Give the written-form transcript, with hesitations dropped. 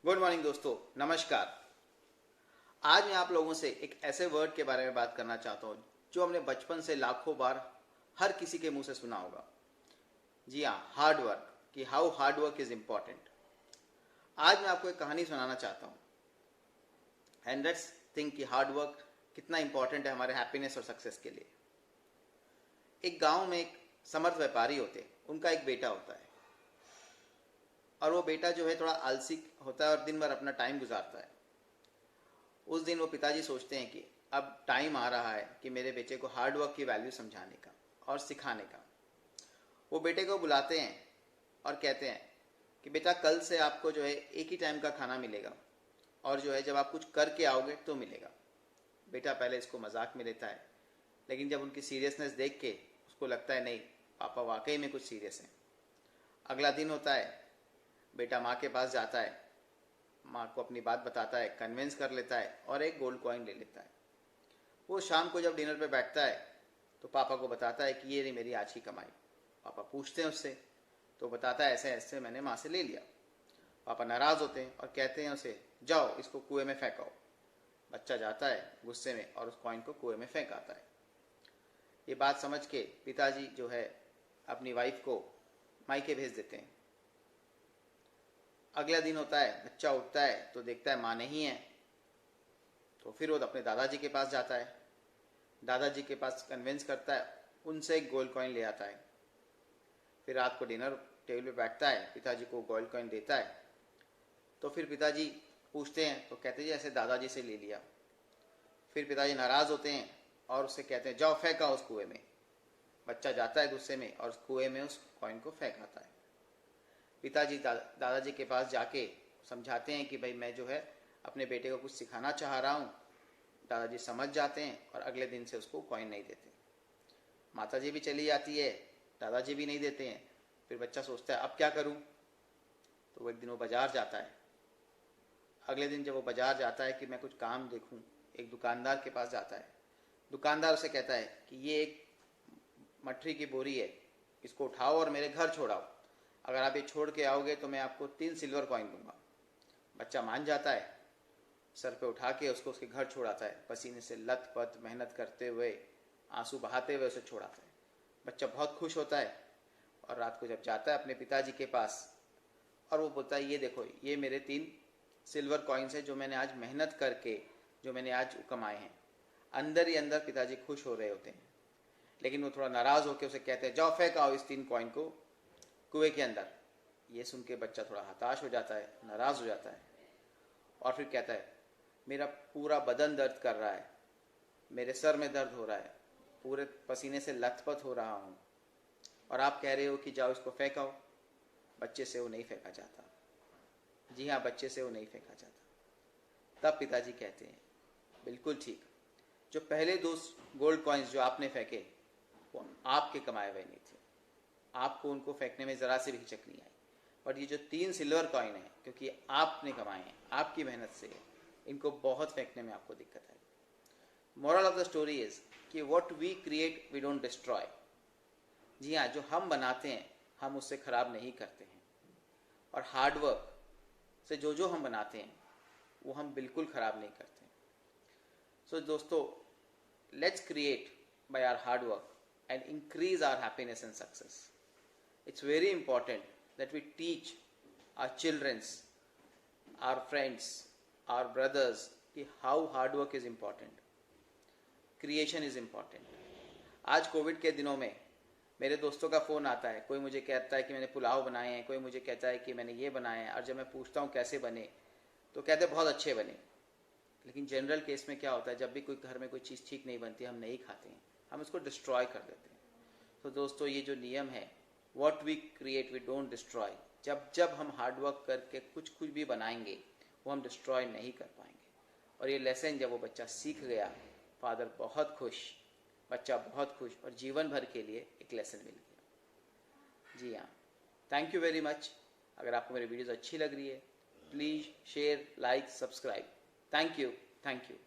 Good morning दोस्तों, नमस्कार। आज मैं आप लोगों से एक ऐसे वर्ड के बारे में बात करना चाहता हूँ जो हमने बचपन से लाखों बार हर किसी के मुंह से सुना होगा। जी हाँ, हार्ड वर्क, कि how hard work is important. आज मैं आपको एक कहानी सुनाना चाहता हूँ एंड लेट्स थिंक कि हार्ड वर्क कितना इंपॉर्टेंट है हमारे हैप्पीनेस और सक्सेस के लिए। एक गांव में एक समर्थ व्यापारी होते हैं, उनका एक बेटा होता है और वो बेटा जो है थोड़ा आलसी होता है और दिन भर अपना टाइम गुजारता है। उस दिन वो पिताजी सोचते हैं कि अब टाइम आ रहा है कि मेरे बेटे को हार्ड वर्क की वैल्यू समझाने का और सिखाने का। वो बेटे को बुलाते हैं और कहते हैं कि बेटा, कल से आपको जो है एक ही टाइम का खाना मिलेगा और जो है जब आप कुछ करके आओगे तो मिलेगा। बेटा पहले इसको मजाक में लेता है, लेकिन जब उनकी सीरियसनेस देख के उसको लगता है नहीं, पापा वाकई में कुछ सीरियस है। अगला दिन होता है, बेटा माँ के पास जाता है, माँ को अपनी बात बताता है, कन्विंस कर लेता है और एक गोल्ड कॉइन ले लेता है। वो शाम को जब डिनर पे बैठता है तो पापा को बताता है कि ये रही मेरी आज की कमाई। पापा पूछते हैं उससे, तो बताता है ऐसे ऐसे मैंने माँ से ले लिया। पापा नाराज़ होते हैं और कहते हैं उसे, जाओ इसको कुएं में फेंकाओ। बच्चा जाता है गुस्से में और उस कॉइन को कुएं में फेंक आता है। ये बात समझ के पिताजी जो है अपनी वाइफ को मायके भेज देते हैं। अगला दिन होता है, बच्चा उठता है तो देखता है माँ नहीं है, तो फिर वो अपने दादाजी के पास जाता है। दादाजी के पास कन्विंस करता है, उनसे एक गोल्ड कॉइन ले आता है। फिर रात को डिनर टेबल पे बैठता है, पिताजी को गोल्ड कॉइन देता है। तो फिर पिताजी पूछते हैं तो कहते हैं ऐसे दादाजी से ले लिया। फिर पिताजी नाराज़ होते हैं और उससे कहते हैं जाओ फेंका उस कुएं में। बच्चा जाता है गुस्से में और उस कुएं में उस कॉइन को फेंक आता है। पिताजी दादाजी के पास जाके समझाते हैं कि भाई मैं जो है अपने बेटे को कुछ सिखाना चाह रहा हूँ। दादाजी समझ जाते हैं और अगले दिन से उसको कॉइन नहीं देते। माताजी भी चली जाती है, दादाजी भी नहीं देते हैं। फिर बच्चा सोचता है अब क्या करूँ, तो वो एक दिन वो बाजार जाता है। अगले दिन जब वो बाजार जाता है कि मैं कुछ काम देखूँ, एक दुकानदार के पास जाता है। दुकानदार उसे कहता है कि ये एक मठरी की बोरी है, इसको उठाओ और मेरे घर छोड़ाओ। अगर आप ये छोड़ के आओगे तो मैं आपको 3 सिल्वर कॉइन दूंगा। बच्चा मान जाता है, सर पे उठा के उसको उसके घर छोड़ाता है। पसीने से लत पत मेहनत करते हुए, आंसू बहाते हुए उसे छोड़ाता है। बच्चा बहुत खुश होता है और रात को जब जाता है अपने पिताजी के पास और वो बोलता है ये देखो, ये मेरे 3 सिल्वर कॉइन्स हैं जो मैंने आज मेहनत करके जो मैंने आज कमाए हैं। अंदर ही अंदर पिताजी खुश हो रहे होते हैं, लेकिन वो थोड़ा नाराज़ होकर उसे कहते हैं जाओ फेंक आओ इस 3 कॉइन को कुएं के अंदर। ये सुन के बच्चा थोड़ा हताश हो जाता है, नाराज़ हो जाता है और फिर कहता है मेरा पूरा बदन दर्द कर रहा है, मेरे सर में दर्द हो रहा है, पूरे पसीने से लथपथ हो रहा हूँ और आप कह रहे हो कि जाओ इसको फेंकाओ। बच्चे से वो नहीं फेंका जाता। जी हाँ, बच्चे से वो नहीं फेंका जाता। तब पिताजी कहते हैं बिल्कुल ठीक, जो पहले 2 गोल्ड कॉइन्स जो आपने फेंके वो आपके कमाए हुए नहीं थे, आपको उनको फेंकने में ज़रा सी भी हिचक नहीं आई। बट ये जो 3 सिल्वर कॉइन है, क्योंकि आपने कमाए हैं, आपकी मेहनत से, इनको बहुत फेंकने में आपको दिक्कत आई। Moral of the story is कि what we create we don't destroy. जी हाँ, जो हम बनाते हैं हम उससे खराब नहीं करते हैं, और हार्ड वर्क से जो जो हम बनाते हैं वो हम बिल्कुल खराब नहीं करते। सो दोस्तों, let's create by our hard work and increase our happiness and success. It's very important that we teach our children's, our friends, our brothers कि how hard work is important, creation is important। आज Covid के दिनों में मेरे दोस्तों का phone आता है, कोई मुझे कहता है कि मैंने पुलाव बनाए हैं, कोई मुझे कहता है कि मैंने ये बनाए हैं, और जब मैं पूछता हूँ कैसे बने तो कहते हैं बहुत अच्छे बने। लेकिन जनरल केस में क्या होता है, जब भी कोई घर में कोई चीज़ ठीक नहीं बनती हम नहीं खाते हैं, हम इसको डिस्ट्रॉय कर देते हैं। तो दोस्तों, ये जो नियम है, what we create we don't destroy, जब जब हम हार्डवर्क करके कुछ कुछ भी बनाएंगे वो हम डिस्ट्रॉय नहीं कर पाएंगे। और ये लेसन जब वो बच्चा सीख गया, फादर बहुत खुश, बच्चा बहुत खुश, और जीवन भर के लिए एक लेसन मिल गया। जी हाँ, थैंक यू वेरी मच। अगर आपको मेरी वीडियोज़ अच्छी लग रही है, please share, like, subscribe. Thank you, thank you.